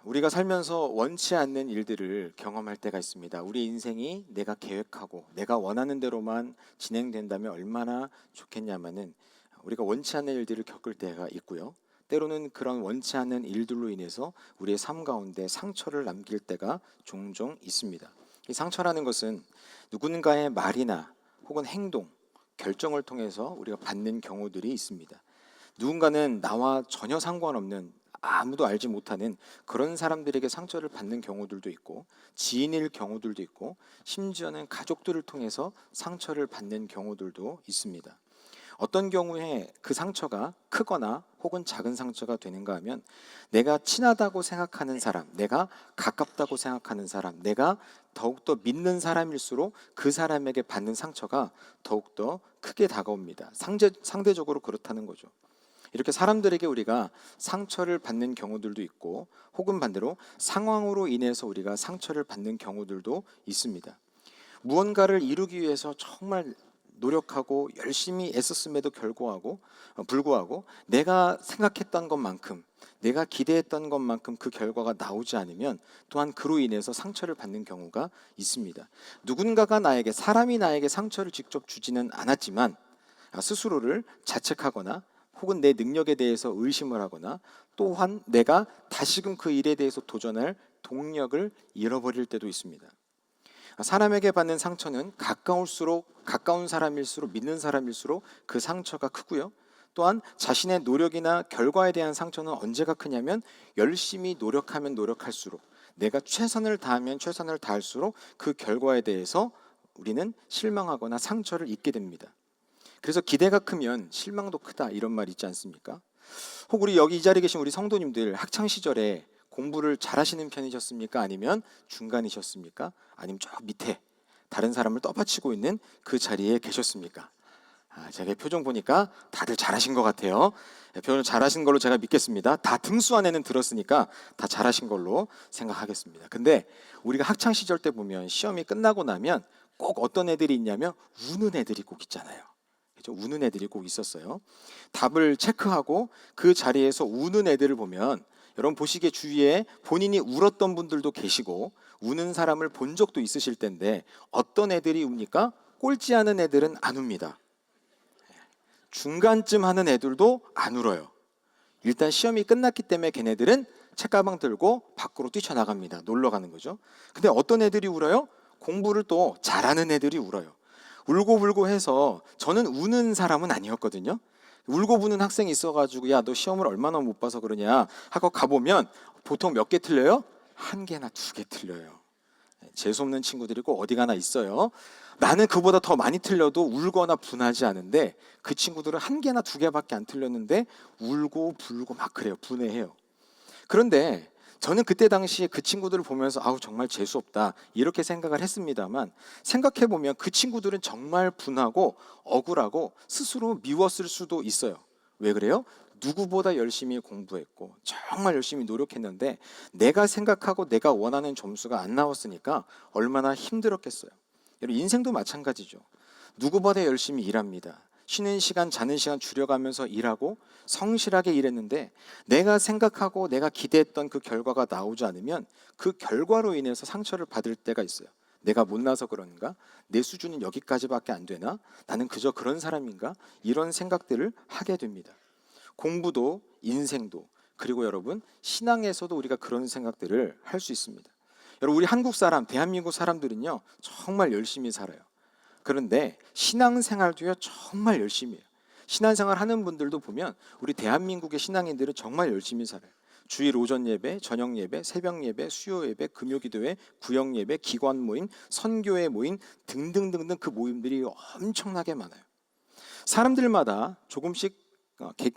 우리가 살면서 원치 않는 일들을 경험할 때가 있습니다. 우리 인생이 내가 계획하고 내가 원하는 대로만 진행된다면 얼마나 좋겠냐마는 우리가 원치 않는 일들을 겪을 때가 있고요. 때로는 그런 원치 않는 일들로 인해서 우리의 삶 가운데 상처를 남길 때가 종종 있습니다. 이 상처라는 것은 누군가의 말이나 혹은 행동, 결정을 통해서 우리가 받는 경우들이 있습니다. 누군가는 나와 전혀 상관없는 아무도 알지 못하는 그런 사람들에게 상처를 받는 경우들도 있고, 지인일 경우들도 있고, 심지어는 가족들을 통해서 상처를 받는 경우들도 있습니다. 어떤 경우에 그 상처가 크거나 혹은 작은 상처가 되는가 하면, 내가 친하다고 생각하는 사람, 내가 가깝다고 생각하는 사람, 내가 더욱더 믿는 사람일수록 그 사람에게 받는 상처가 더욱더 크게 다가옵니다. 상대적으로 그렇다는 거죠. 이렇게 사람들에게 우리가 상처를 받는 경우들도 있고, 혹은 반대로 상황으로 인해서 우리가 상처를 받는 경우들도 있습니다. 무언가를 이루기 위해서 정말 노력하고 열심히 애썼음에도 불구하고 내가 생각했던 것만큼, 내가 기대했던 것만큼 그 결과가 나오지 않으면 또한 그로 인해서 상처를 받는 경우가 있습니다. 누군가가 사람이 나에게 상처를 직접 주지는 않았지만 스스로를 자책하거나 혹은 내 능력에 대해서 의심을 하거나, 또한 내가 다시금 그 일에 대해서 도전할 동력을 잃어버릴 때도 있습니다. 사람에게 받는 상처는 가까운 사람일수록, 믿는 사람일수록 그 상처가 크고요. 또한 자신의 노력이나 결과에 대한 상처는 언제가 크냐면, 열심히 노력하면 노력할수록, 내가 최선을 다하면 최선을 다할수록 그 결과에 대해서 우리는 실망하거나 상처를 입게 됩니다. 그래서 기대가 크면 실망도 크다, 이런 말 있지 않습니까? 혹 우리 여기 이 자리에 계신 우리 성도님들, 학창 시절에 공부를 잘하시는 편이셨습니까? 아니면 중간이셨습니까? 아니면 저 밑에 다른 사람을 떠받치고 있는 그 자리에 계셨습니까? 제가 표정 보니까 다들 잘하신 것 같아요. 표현 잘하신 걸로 제가 믿겠습니다. 다 등수 안에는 들었으니까 다 잘하신 걸로 생각하겠습니다. 근데 우리가 학창 시절 때 보면 시험이 끝나고 나면 꼭 어떤 애들이 있냐면 우는 애들이 꼭 있잖아요. 우는 애들이 꼭 있었어요. 답을 체크하고 그 자리에서 우는 애들을 보면, 여러분 보시기에 주위에 본인이 울었던 분들도 계시고 우는 사람을 본 적도 있으실 텐데, 어떤 애들이 웁니까? 꼴찌 하는 애들은 안 웁니다. 중간쯤 하는 애들도 안 울어요. 일단 시험이 끝났기 때문에 걔네들은 책가방 들고 밖으로 뛰쳐나갑니다. 놀러 가는 거죠. 근데 어떤 애들이 울어요? 공부를 또 잘하는 애들이 울어요. 울고불고 해서, 저는 우는 사람은 아니었거든요. 울고 부는 학생이 있어가지고 야, 너 시험을 얼마나 못 봐서 그러냐 하고 가보면 보통 몇 개 틀려요? 한 개나 두 개 틀려요. 재수없는 친구들이 꼭 어디 가나 있어요. 나는 그보다 더 많이 틀려도 울거나 분하지 않은데, 그 친구들은 한 개나 두 개밖에 안 틀렸는데 울고 불고 막 그래요. 분해해요. 그런데 저는 그때 당시에 그 친구들을 보면서 아우 정말 재수없다 이렇게 생각을 했습니다만, 생각해보면 그 친구들은 정말 분하고 억울하고 스스로 미웠을 수도 있어요. 왜 그래요? 누구보다 열심히 공부했고 정말 열심히 노력했는데 내가 생각하고 내가 원하는 점수가 안 나왔으니까 얼마나 힘들었겠어요. 여러분 인생도 마찬가지죠. 누구보다 열심히 일합니다. 쉬는 시간, 자는 시간 줄여가면서 일하고 성실하게 일했는데, 내가 생각하고 내가 기대했던 그 결과가 나오지 않으면 그 결과로 인해서 상처를 받을 때가 있어요. 내가 못나서 그런가? 내 수준은 여기까지밖에 안 되나? 나는 그저 그런 사람인가? 이런 생각들을 하게 됩니다. 공부도 인생도, 그리고 여러분 신앙에서도 우리가 그런 생각들을 할 수 있습니다. 여러분 우리 한국 사람, 대한민국 사람들은요 정말 열심히 살아요. 그런데 신앙생활도요 정말 열심히 해요. 신앙생활 하는 분들도 보면 우리 대한민국의 신앙인들은 정말 열심히 살아요. 주일 오전 예배, 저녁 예배, 새벽 예배, 수요 예배, 금요기도회, 구역 예배, 기관 모임, 선교회 모임 등등등등, 그 모임들이 엄청나게 많아요. 사람들마다 조금씩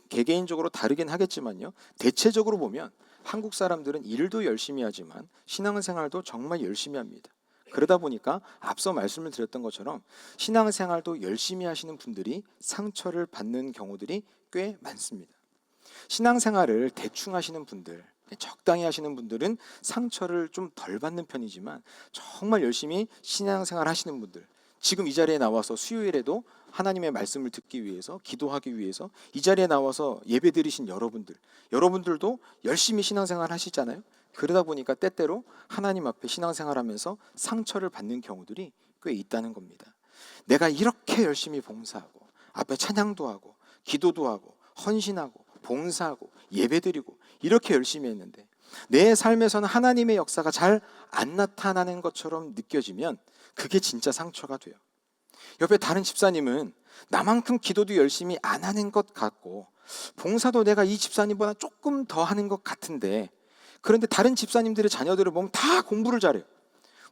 개개인적으로 다르긴 하겠지만요, 대체적으로 보면 한국 사람들은 일도 열심히 하지만 신앙생활도 정말 열심히 합니다. 그러다 보니까 앞서 말씀을 드렸던 것처럼 신앙생활도 열심히 하시는 분들이 상처를 받는 경우들이 꽤 많습니다. 신앙생활을 대충 하시는 분들, 적당히 하시는 분들은 상처를 좀 덜 받는 편이지만, 정말 열심히 신앙생활 하시는 분들, 지금 이 자리에 나와서 수요일에도 하나님의 말씀을 듣기 위해서, 기도하기 위해서 이 자리에 나와서 예배 드리신 여러분들도 열심히 신앙생활 하시잖아요. 그러다 보니까 때때로 하나님 앞에 신앙생활하면서 상처를 받는 경우들이 꽤 있다는 겁니다. 내가 이렇게 열심히 봉사하고 앞에 찬양도 하고 기도도 하고 헌신하고 봉사하고 예배드리고 이렇게 열심히 했는데 내 삶에서는 하나님의 역사가 잘 안 나타나는 것처럼 느껴지면 그게 진짜 상처가 돼요. 옆에 다른 집사님은 나만큼 기도도 열심히 안 하는 것 같고 봉사도 내가 이 집사님보다 조금 더 하는 것 같은데, 그런데 다른 집사님들의 자녀들을 보면 다 공부를 잘해요.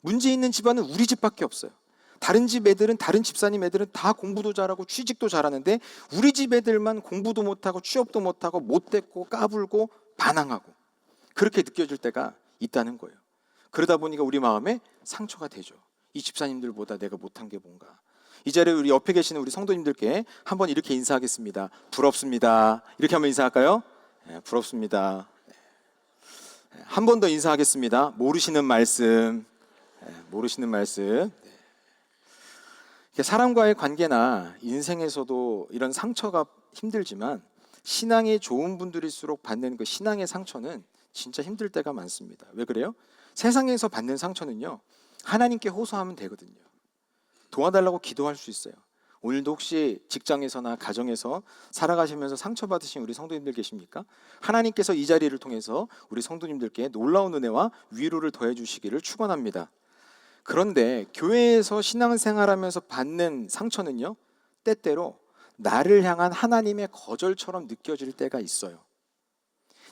문제 있는 집안은 우리 집밖에 없어요. 다른 집 애들은, 다른 집사님 애들은 다 공부도 잘하고 취직도 잘하는데 우리 집 애들만 공부도 못하고 취업도 못하고 못됐고 까불고 반항하고, 그렇게 느껴질 때가 있다는 거예요. 그러다 보니까 우리 마음에 상처가 되죠. 이 집사님들보다 내가 못한 게 뭔가. 이 자리에 우리 옆에 계시는 우리 성도님들께 한번 이렇게 인사하겠습니다. 부럽습니다. 이렇게 한번 인사할까요? 네, 부럽습니다. 한 번 더 인사하겠습니다. 모르시는 말씀. 네, 모르시는 말씀. 사람과의 관계나 인생에서도 이런 상처가 힘들지만 신앙이 좋은 분들일수록 받는 그 신앙의 상처는 진짜 힘들 때가 많습니다. 왜 그래요? 세상에서 받는 상처는요, 하나님께 호소하면 되거든요. 도와달라고 기도할 수 있어요. 오늘도 혹시 직장에서나 가정에서 살아가시면서 상처받으신 우리 성도님들 계십니까? 하나님께서 이 자리를 통해서 우리 성도님들께 놀라운 은혜와 위로를 더해 주시기를 축원합니다. 그런데 교회에서 신앙생활하면서 받는 상처는요, 때때로 나를 향한 하나님의 거절처럼 느껴질 때가 있어요.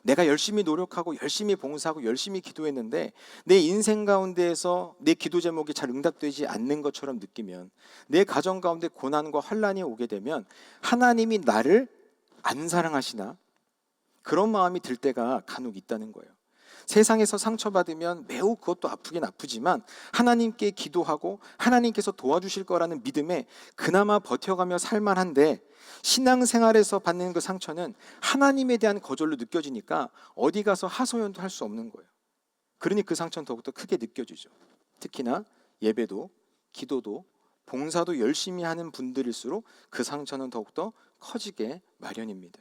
내가 열심히 노력하고 열심히 봉사하고 열심히 기도했는데 내 인생 가운데에서 내 기도 제목이 잘 응답되지 않는 것처럼 느끼면, 내 가정 가운데 고난과 환난이 오게 되면 하나님이 나를 안 사랑하시나, 그런 마음이 들 때가 간혹 있다는 거예요. 세상에서 상처받으면 매우 그것도 아프긴 아프지만 하나님께 기도하고 하나님께서 도와주실 거라는 믿음에 그나마 버텨가며 살만한데, 신앙생활에서 받는 그 상처는 하나님에 대한 거절로 느껴지니까 어디 가서 하소연도 할 수 없는 거예요. 그러니 그 상처는 더욱더 크게 느껴지죠. 특히나 예배도 기도도 봉사도 열심히 하는 분들일수록 그 상처는 더욱더 커지게 마련입니다.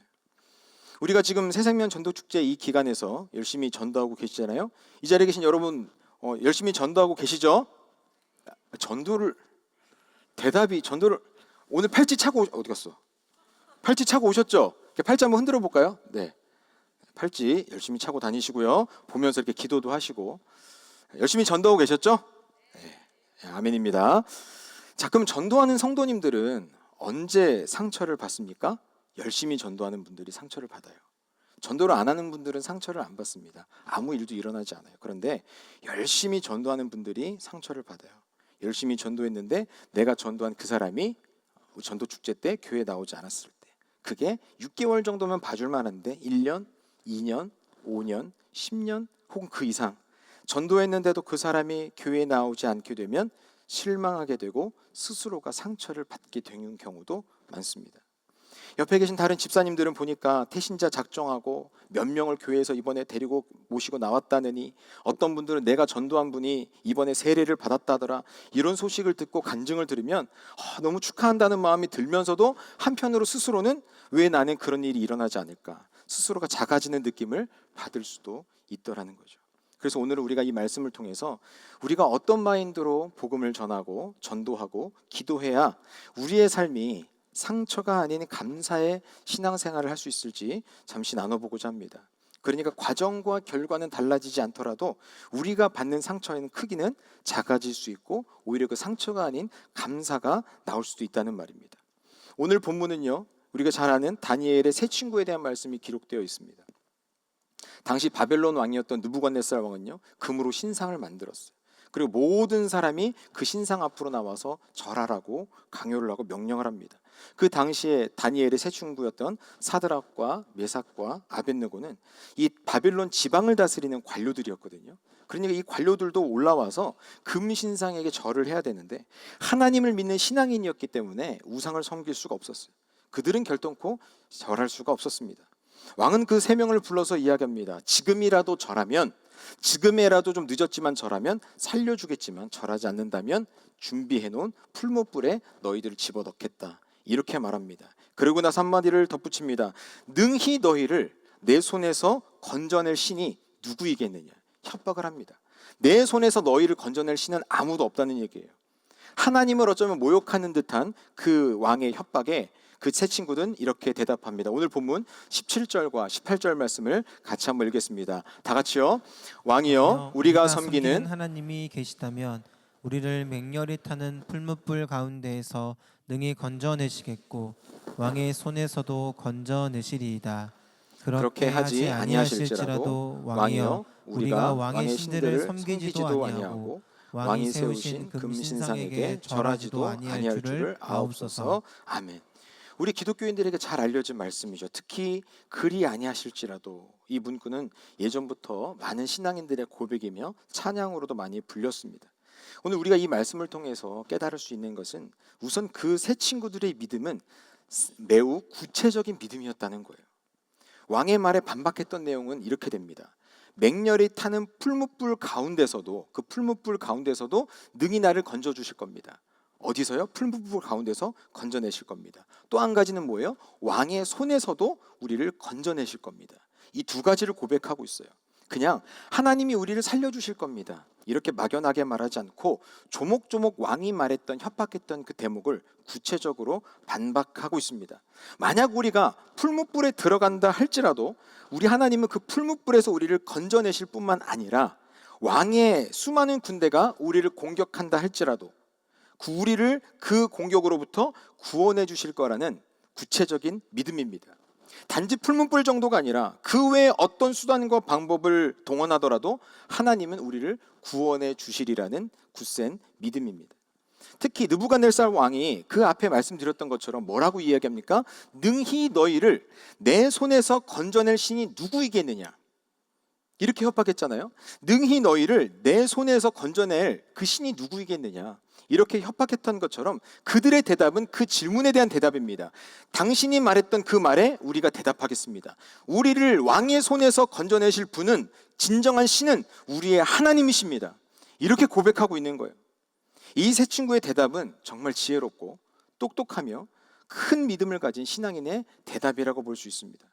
우리가 지금 새생명 전도축제 이 기간에서 열심히 전도하고 계시잖아요. 이 자리에 계신 여러분 열심히 전도하고 계시죠? 전도를 오늘 팔찌 차고 어디 갔어? 팔찌 차고 오셨죠? 팔찌 한번 흔들어 볼까요? 네, 팔찌 열심히 차고 다니시고요. 보면서 이렇게 기도도 하시고 열심히 전도하고 계셨죠? 네, 아멘입니다. 자, 그럼 전도하는 성도님들은 언제 상처를 받습니까? 열심히 전도하는 분들이 상처를 받아요. 전도를 안 하는 분들은 상처를 안 받습니다. 아무 일도 일어나지 않아요. 그런데 열심히 전도하는 분들이 상처를 받아요. 열심히 전도했는데 내가 전도한 그 사람이 전도 축제 때 교회에 나오지 않았을 때, 그게 6개월 정도면 봐줄 만한데 1년, 2년, 5년, 10년 혹은 그 이상 전도했는데도 그 사람이 교회에 나오지 않게 되면 실망하게 되고 스스로가 상처를 받게 되는 경우도 많습니다. 옆에 계신 다른 집사님들은 보니까 태신자 작정하고 몇 명을 교회에서 이번에 데리고 모시고 나왔다느니, 어떤 분들은 내가 전도한 분이 이번에 세례를 받았다더라, 이런 소식을 듣고 간증을 들으면 너무 축하한다는 마음이 들면서도 한편으로 스스로는 왜 나는 그런 일이 일어나지 않을까, 스스로가 작아지는 느낌을 받을 수도 있더라는 거죠. 그래서 오늘은 우리가 이 말씀을 통해서 우리가 어떤 마인드로 복음을 전하고 전도하고 기도해야 우리의 삶이 상처가 아닌 감사의 신앙생활을 할 수 있을지 잠시 나눠보고자 합니다. 그러니까 과정과 결과는 달라지지 않더라도 우리가 받는 상처의 크기는 작아질 수 있고 오히려 그 상처가 아닌 감사가 나올 수도 있다는 말입니다. 오늘 본문은요, 우리가 잘 아는 다니엘의 세 친구에 대한 말씀이 기록되어 있습니다. 당시 바벨론 왕이었던 느부갓네살 왕은요, 금으로 신상을 만들었어요. 그리고 모든 사람이 그 신상 앞으로 나와서 절하라고 강요를 하고 명령을 합니다. 그 당시에 다니엘의 세 친구였던 사드락과 메삭과 아벳느고는 이 바벨론 지방을 다스리는 관료들이었거든요. 그러니까 이 관료들도 올라와서 금신상에게 절을 해야 되는데 하나님을 믿는 신앙인이었기 때문에 우상을 섬길 수가 없었어요. 그들은 결단코 절할 수가 없었습니다. 왕은 그 세 명을 불러서 이야기합니다. 지금이라도 절하면, 지금이라도 좀 늦었지만 절하면 살려주겠지만 절하지 않는다면 준비해놓은 풀무불에 너희들을 집어넣겠다, 이렇게 말합니다. 그리고 나서 한마디를 덧붙입니다. 능히 너희를 내 손에서 건져낼 신이 누구이겠느냐. 협박을 합니다. 내 손에서 너희를 건져낼 신은 아무도 없다는 얘기예요. 하나님을 어쩌면 모욕하는 듯한 그 왕의 협박에 그 세 친구들은 이렇게 대답합니다. 오늘 본문 17절과 18절 말씀을 같이 한번 읽겠습니다. 다 같이요. 왕이여, 우리가 섬기는 하나님이 계시다면 우리를 맹렬히 타는 풀무불 가운데에서 능히 건져내시겠고 왕의 손에서도 건져내시리이다. 그렇게 하지 아니하실지라도 왕이여, 우리가 왕의 신들을 섬기지도 아니하고 왕이 세우신 금신상에게 절하지도 아니할 줄을 아옵소서. 아멘. 우리 기독교인들에게 잘 알려진 말씀이죠. 특히 그리 아니하실지라도, 이 문구는 예전부터 많은 신앙인들의 고백이며 찬양으로도 많이 불렸습니다. 오늘 우리가 이 말씀을 통해서 깨달을 수 있는 것은 우선 그 세 친구들의 믿음은 매우 구체적인 믿음이었다는 거예요. 왕의 말에 반박했던 내용은 이렇게 됩니다. 맹렬히 타는 풀무불 가운데서도, 그 풀무불 가운데서도 능히 나를 건져주실 겁니다. 어디서요? 풀무불 가운데서 건져내실 겁니다. 또 한 가지는 뭐예요? 왕의 손에서도 우리를 건져내실 겁니다. 이 두 가지를 고백하고 있어요. 그냥 하나님이 우리를 살려주실 겁니다, 이렇게 막연하게 말하지 않고 조목조목 왕이 말했던, 협박했던 그 대목을 구체적으로 반박하고 있습니다. 만약 우리가 풀무불에 들어간다 할지라도 우리 하나님은 그 풀무불에서 우리를 건져내실 뿐만 아니라 왕의 수많은 군대가 우리를 공격한다 할지라도 우리를 그 공격으로부터 구원해 주실 거라는 구체적인 믿음입니다. 단지 풀무불 정도가 아니라 그 외에 어떤 수단과 방법을 동원하더라도 하나님은 우리를 구원해 주시리라는 굳센 믿음입니다. 특히 느부갓네살 왕이 그 앞에 말씀드렸던 것처럼 뭐라고 이야기합니까? 능히 너희를 내 손에서 건져낼 신이 누구이겠느냐, 이렇게 협박했잖아요. 능히 너희를 내 손에서 건져낼 그 신이 누구이겠느냐, 이렇게 협박했던 것처럼 그들의 대답은 그 질문에 대한 대답입니다. 당신이 말했던 그 말에 우리가 대답하겠습니다. 우리를 왕의 손에서 건져내실 분은, 진정한 신은 우리의 하나님이십니다, 이렇게 고백하고 있는 거예요. 이 세 친구의 대답은 정말 지혜롭고 똑똑하며 큰 믿음을 가진 신앙인의 대답이라고 볼 수 있습니다.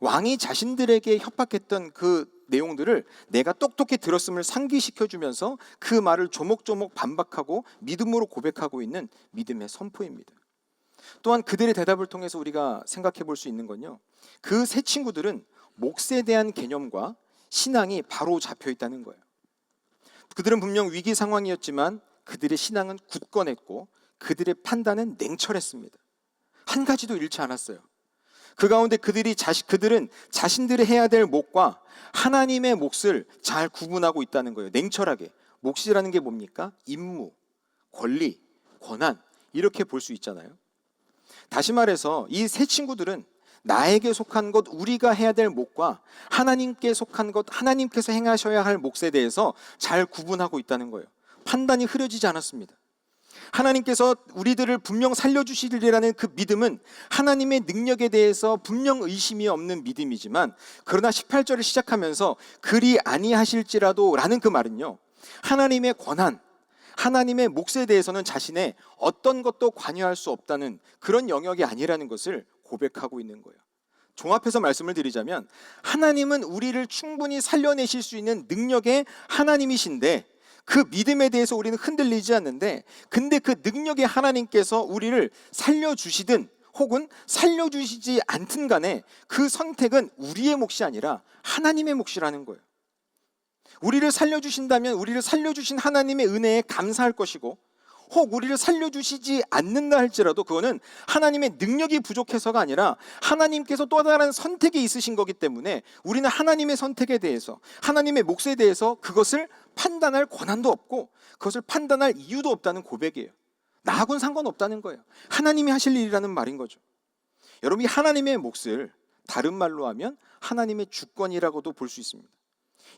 왕이 자신들에게 협박했던 그 내용들을 내가 똑똑히 들었음을 상기시켜주면서 그 말을 조목조목 반박하고 믿음으로 고백하고 있는 믿음의 선포입니다. 또한 그들의 대답을 통해서 우리가 생각해 볼 수 있는 건요, 그 세 친구들은 몫에 대한 개념과 신앙이 바로 잡혀 있다는 거예요. 그들은 분명 위기 상황이었지만 그들의 신앙은 굳건했고 그들의 판단은 냉철했습니다. 한 가지도 잃지 않았어요. 그 가운데 그들은 자신들이 해야 될 몫과 하나님의 몫을 잘 구분하고 있다는 거예요. 냉철하게. 몫이라는 게 뭡니까? 임무, 권리, 권한, 이렇게 볼 수 있잖아요. 다시 말해서 이 세 친구들은 나에게 속한 것, 우리가 해야 될 몫과 하나님께 속한 것, 하나님께서 행하셔야 할 몫에 대해서 잘 구분하고 있다는 거예요. 판단이 흐려지지 않았습니다. 하나님께서 우리들을 분명 살려주시리라는 그 믿음은 하나님의 능력에 대해서 분명 의심이 없는 믿음이지만, 그러나 18절을 시작하면서 그리 아니하실지라도 라는 그 말은요, 하나님의 권한, 하나님의 몫에 대해서는 자신의 어떤 것도 관여할 수 없다는 그런 영역이 아니라는 것을 고백하고 있는 거예요. 종합해서 말씀을 드리자면 하나님은 우리를 충분히 살려내실 수 있는 능력의 하나님이신데 그 믿음에 대해서 우리는 흔들리지 않는데, 근데 그 능력의 하나님께서 우리를 살려주시든 혹은 살려주시지 않든 간에 그 선택은 우리의 몫이 아니라 하나님의 몫이라는 거예요. 우리를 살려주신다면 우리를 살려주신 하나님의 은혜에 감사할 것이고, 혹 우리를 살려주시지 않는다 할지라도 그거는 하나님의 능력이 부족해서가 아니라 하나님께서 또 다른 선택이 있으신 거기 때문에 우리는 하나님의 선택에 대해서, 하나님의 몫에 대해서 그것을 판단할 권한도 없고 그것을 판단할 이유도 없다는 고백이에요. 나하고는 상관없다는 거예요. 하나님이 하실 일이라는 말인 거죠. 여러분, 이 하나님의 몫을 다른 말로 하면 하나님의 주권이라고도 볼 수 있습니다.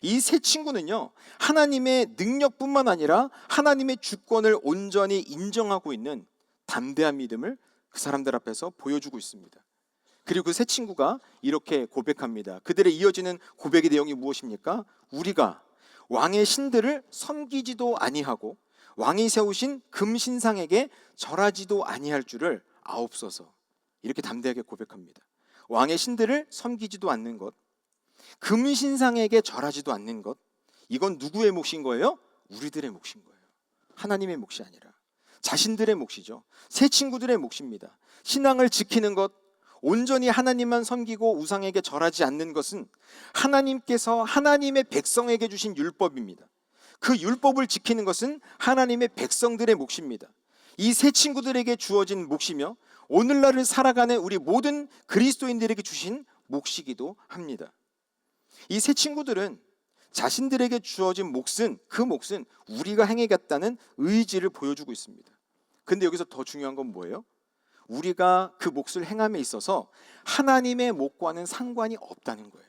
이 세 친구는요, 하나님의 능력뿐만 아니라 하나님의 주권을 온전히 인정하고 있는 담대한 믿음을 그 사람들 앞에서 보여주고 있습니다. 그리고 그 세 친구가 이렇게 고백합니다. 그들의 이어지는 고백의 내용이 무엇입니까? 우리가 왕의 신들을 섬기지도 아니하고 왕이 세우신 금신상에게 절하지도 아니할 줄을 아옵소서, 이렇게 담대하게 고백합니다. 왕의 신들을 섬기지도 않는 것, 금신상에게 절하지도 않는 것, 이건 누구의 몫인 거예요? 우리들의 몫인 거예요. 하나님의 몫이 아니라 자신들의 몫이죠. 새 친구들의 몫입니다. 신앙을 지키는 것, 온전히 하나님만 섬기고 우상에게 절하지 않는 것은 하나님께서 하나님의 백성에게 주신 율법입니다. 그 율법을 지키는 것은 하나님의 백성들의 몫입니다. 이 새 친구들에게 주어진 몫이며 오늘날을 살아가는 우리 모든 그리스도인들에게 주신 몫이기도 합니다. 이 새 친구들은 자신들에게 주어진 몫은, 그 몫은 우리가 행해겠다는 의지를 보여주고 있습니다. 근데 여기서 더 중요한 건 뭐예요? 우리가 그 몫을 행함에 있어서 하나님의 몫과는 상관이 없다는 거예요.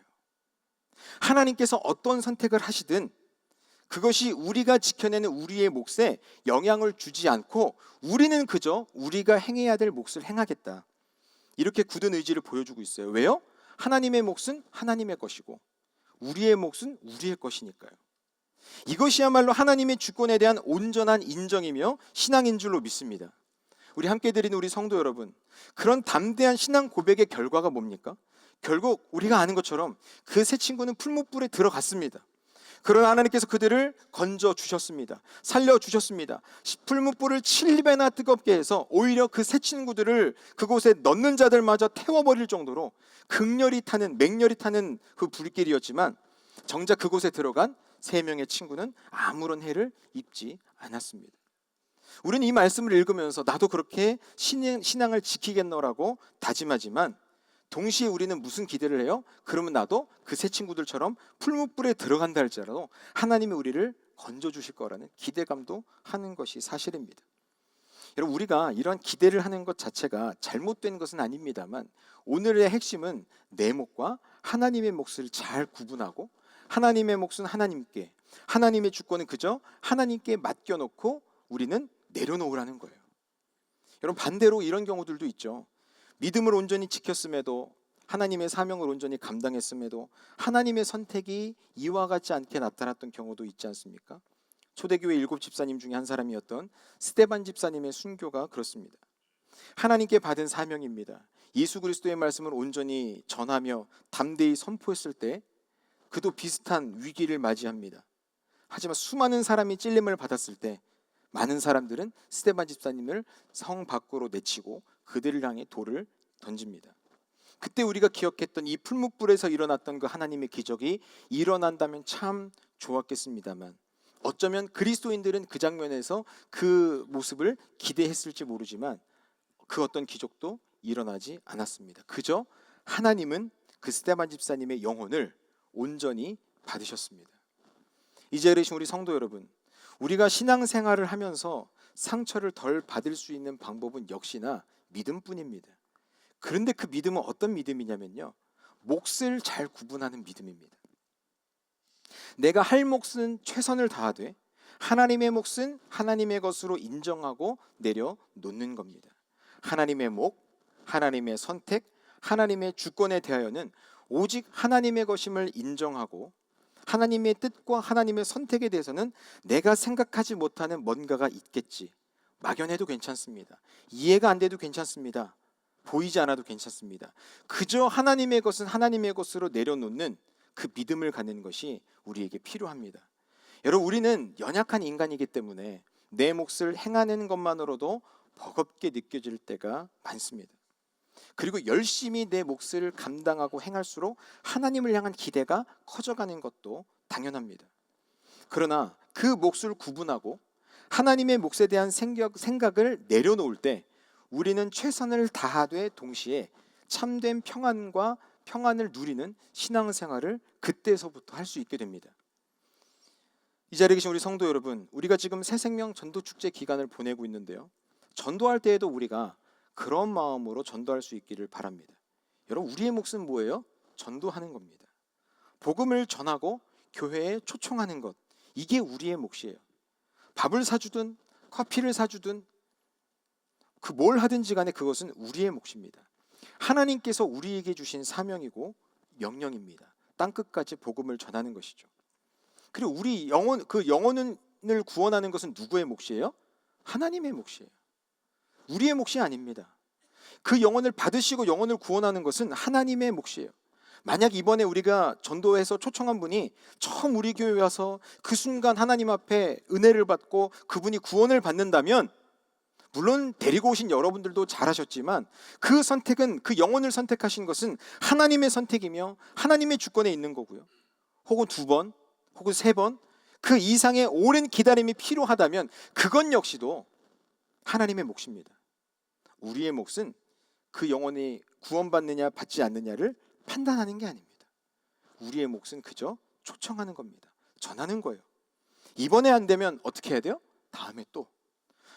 하나님께서 어떤 선택을 하시든 그것이 우리가 지켜내는 우리의 몫에 영향을 주지 않고 우리는 그저 우리가 행해야 될 몫을 행하겠다, 이렇게 굳은 의지를 보여주고 있어요. 왜요? 하나님의 몫은 하나님의 것이고 우리의 몫은 우리의 것이니까요. 이것이야말로 하나님의 주권에 대한 온전한 인정이며 신앙인 줄로 믿습니다. 우리 함께 드리는 우리 성도 여러분, 그런 담대한 신앙 고백의 결과가 뭡니까? 결국 우리가 아는 것처럼 그 새 친구는 풀무불에 들어갔습니다. 그러나 하나님께서 그들을 건져주셨습니다. 살려주셨습니다. 풀무불을 7배나 뜨겁게 해서 오히려 그 새 친구들을 그곳에 넣는 자들마저 태워버릴 정도로 맹렬히 타는 그 불길이었지만 정작 그곳에 들어간 3명의 친구는 아무런 해를 입지 않았습니다. 우리는 이 말씀을 읽으면서 나도 그렇게 신앙을 지키겠노라고 다짐하지만 동시에 우리는 무슨 기대를 해요? 그러면 나도 그 새 친구들처럼 풀무불에 들어간다 할지라도 하나님이 우리를 건져주실 거라는 기대감도 하는 것이 사실입니다. 여러분, 우리가 이런 기대를 하는 것 자체가 잘못된 것은 아닙니다만 오늘의 핵심은 내 몫과 하나님의 몫을 잘 구분하고 하나님의 몫은 하나님께, 하나님의 주권은 그저 하나님께 맡겨놓고 우리는 내려놓으라는 거예요. 여러분, 반대로 이런 경우들도 있죠. 믿음을 온전히 지켰음에도, 하나님의 사명을 온전히 감당했음에도 하나님의 선택이 이와 같지 않게 나타났던 경우도 있지 않습니까? 초대교회 7 집사님 중에 한 사람이었던 스데반 집사님의 순교가 그렇습니다. 하나님께 받은 사명입니다. 예수 그리스도의 말씀을 온전히 전하며 담대히 선포했을 때 그도 비슷한 위기를 맞이합니다. 하지만 수많은 사람이 찔림을 받았을 때 많은 사람들은 스데반 집사님을 성 밖으로 내치고 그들을 향해 돌을 던집니다. 그때 우리가 기억했던 이 풀무불에서 일어났던 그 하나님의 기적이 일어난다면 참 좋았겠습니다만 어쩌면 그리스도인들은 그 장면에서 그 모습을 기대했을지 모르지만 그 어떤 기적도 일어나지 않았습니다. 그저 하나님은 그 스데반 집사님의 영혼을 온전히 받으셨습니다. 이제 이르신 우리 성도 여러분, 우리가 신앙생활을 하면서 상처를 덜 받을 수 있는 방법은 역시나 믿음뿐입니다. 그런데 그 믿음은 어떤 믿음이냐면요, 몫을 잘 구분하는 믿음입니다. 내가 할 몫은 최선을 다하되 하나님의 몫은 하나님의 것으로 인정하고 내려놓는 겁니다. 하나님의 몫, 하나님의 선택, 하나님의 주권에 대하여는 오직 하나님의 것임을 인정하고 하나님의 뜻과 하나님의 선택에 대해서는 내가 생각하지 못하는 뭔가가 있겠지, 막연해도 괜찮습니다. 이해가 안 돼도 괜찮습니다. 보이지 않아도 괜찮습니다. 그저 하나님의 것은 하나님의 것으로 내려놓는 그 믿음을 갖는 것이 우리에게 필요합니다. 여러분, 우리는 연약한 인간이기 때문에 내 몫을 행하는 것만으로도 버겁게 느껴질 때가 많습니다. 그리고 열심히 내 몫을 감당하고 행할수록 하나님을 향한 기대가 커져가는 것도 당연합니다. 그러나 그 몫을 구분하고 하나님의 몫에 대한 생각을 내려놓을 때 우리는 최선을 다하되 동시에 참된 평안을 누리는 신앙생활을 그때서부터 할 수 있게 됩니다. 이 자리에 계신 우리 성도 여러분, 우리가 지금 새생명 전도축제 기간을 보내고 있는데요, 전도할 때에도 우리가 그런 마음으로 전도할 수 있기를 바랍니다. 여러분, 우리의 몫은 뭐예요? 전도하는 겁니다. 복음을 전하고 교회에 초청하는 것, 이게 우리의 몫이에요. 밥을 사주든 커피를 사주든 그 뭘 하든지 간에 그것은 우리의 몫입니다. 하나님께서 우리에게 주신 사명이고 명령입니다. 땅끝까지 복음을 전하는 것이죠. 그리고 우리 영혼을 구원하는 것은 누구의 몫이에요? 하나님의 몫이에요. 우리의 몫이 아닙니다. 그 영혼을 받으시고 영혼을 구원하는 것은 하나님의 몫이에요. 만약 이번에 우리가 전도해서 초청한 분이 처음 우리 교회에 와서 그 순간 하나님 앞에 은혜를 받고 그분이 구원을 받는다면, 물론 데리고 오신 여러분들도 잘하셨지만 그 선택은, 그 영혼을 선택하신 것은 하나님의 선택이며 하나님의 주권에 있는 거고요. 혹은 2번, 혹은 3번, 그 이상의 오랜 기다림이 필요하다면 그건 역시도 하나님의 몫입니다. 우리의 몫은 그 영혼이 구원받느냐 받지 않느냐를 판단하는 게 아닙니다. 우리의 몫은 그저 초청하는 겁니다. 전하는 거예요. 이번에 안 되면 어떻게 해야 돼요? 다음에 또.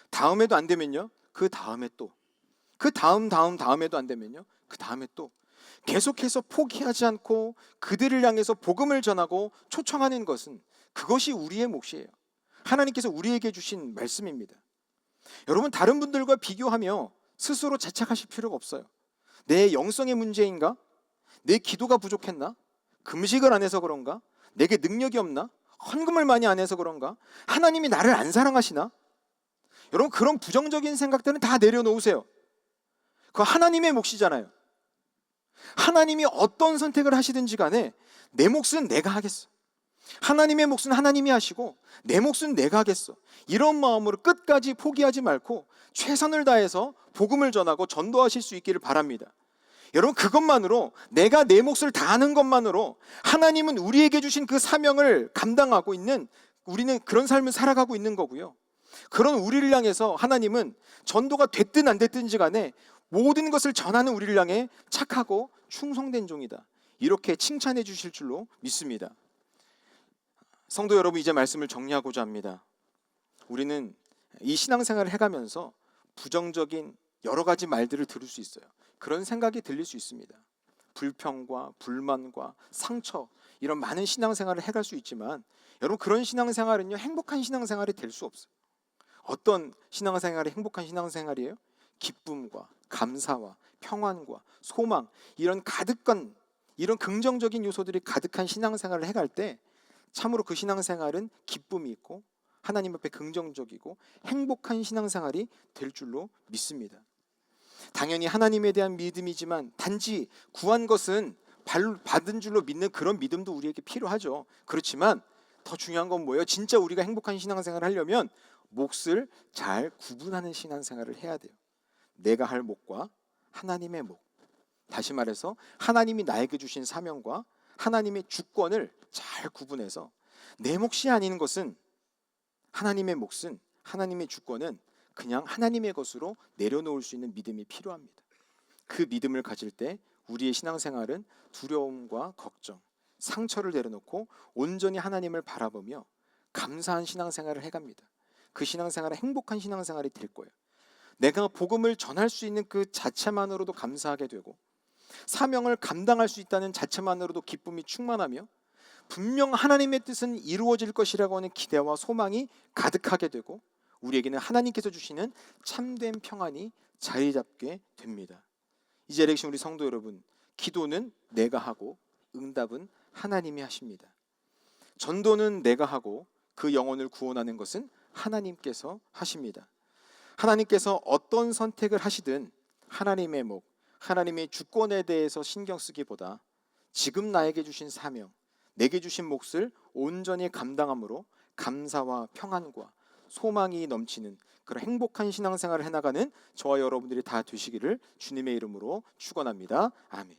다음에도 안 되면요, 그 다음에 또. 그 다음에도 안 되면요, 그 다음에 또. 계속해서 포기하지 않고 그들을 향해서 복음을 전하고 초청하는 것은, 그것이 우리의 몫이에요. 하나님께서 우리에게 주신 말씀입니다. 여러분, 다른 분들과 비교하며 스스로 자책하실 필요가 없어요. 내 영성의 문제인가? 내 기도가 부족했나? 금식을 안 해서 그런가? 내게 능력이 없나? 헌금을 많이 안 해서 그런가? 하나님이 나를 안 사랑하시나? 여러분, 그런 부정적인 생각들은 다 내려놓으세요. 그거 하나님의 몫이잖아요. 하나님이 어떤 선택을 하시든지 간에 내 몫은 내가 하겠어. 하나님의 몫은 하나님이 하시고 내 몫은 내가 하겠어. 이런 마음으로 끝까지 포기하지 말고 최선을 다해서 복음을 전하고 전도하실 수 있기를 바랍니다. 여러분, 그것만으로, 내가 내 몫을 다하는 것만으로 하나님은 우리에게 주신 그 사명을 감당하고 있는, 우리는 그런 삶을 살아가고 있는 거고요. 그런 우리를 향해서 하나님은 전도가 됐든 안 됐든지 간에 모든 것을 전하는 우리를 향해 착하고 충성된 종이다, 이렇게 칭찬해 주실 줄로 믿습니다. 성도 여러분, 이제 말씀을 정리하고자 합니다. 우리는 이 신앙생활을 해가면서 부정적인 여러 가지 말들을 들을 수 있어요. 그런 생각이 들릴 수 있습니다. 불평과 불만과 상처, 이런 많은 신앙생활을 해갈 수 있지만, 여러분, 그런 신앙생활은요, 행복한 신앙생활이 될 수 없어요. 어떤 신앙생활이 행복한 신앙생활이에요? 기쁨과 감사와 평안과 소망, 이런 가득한, 이런 긍정적인 요소들이 가득한 신앙생활을 해갈 때 참으로 그 신앙생활은 기쁨이 있고 하나님 앞에 긍정적이고 행복한 신앙생활이 될 줄로 믿습니다. 당연히 하나님에 대한 믿음이지만 단지 구한 것은 받은 줄로 믿는 그런 믿음도 우리에게 필요하죠. 그렇지만 더 중요한 건 뭐예요? 진짜 우리가 행복한 신앙생활을 하려면 몫을 잘 구분하는 신앙생활을 해야 돼요. 내가 할 몫과 하나님의 몫. 다시 말해서 하나님이 나에게 주신 사명과 하나님의 주권을 잘 구분해서, 내 몫이 아닌 것은, 하나님의 몫은, 하나님의 주권은 그냥 하나님의 것으로 내려놓을 수 있는 믿음이 필요합니다. 그 믿음을 가질 때 우리의 신앙생활은 두려움과 걱정, 상처를 내려놓고 온전히 하나님을 바라보며 감사한 신앙생활을 해갑니다. 그 신앙생활은 행복한 신앙생활이 될 거예요. 내가 복음을 전할 수 있는 그 자체만으로도 감사하게 되고, 사명을 감당할 수 있다는 자체만으로도 기쁨이 충만하며, 분명 하나님의 뜻은 이루어질 것이라고 하는 기대와 소망이 가득하게 되고, 우리에게는 하나님께서 주시는 참된 평안이 자리 잡게 됩니다. 이제 렉신 우리 성도 여러분, 기도는 내가 하고 응답은 하나님이 하십니다. 전도는 내가 하고 그 영혼을 구원하는 것은 하나님께서 하십니다. 하나님께서 어떤 선택을 하시든 하나님의 목, 하나님의 주권에 대해서 신경 쓰기보다 지금 나에게 주신 사명, 내게 주신 몫을 온전히 감당함으로 감사와 평안과 소망이 넘치는 그런 행복한 신앙생활을 해나가는 저와 여러분들이 다 되시기를 주님의 이름으로 축원합니다. 아멘.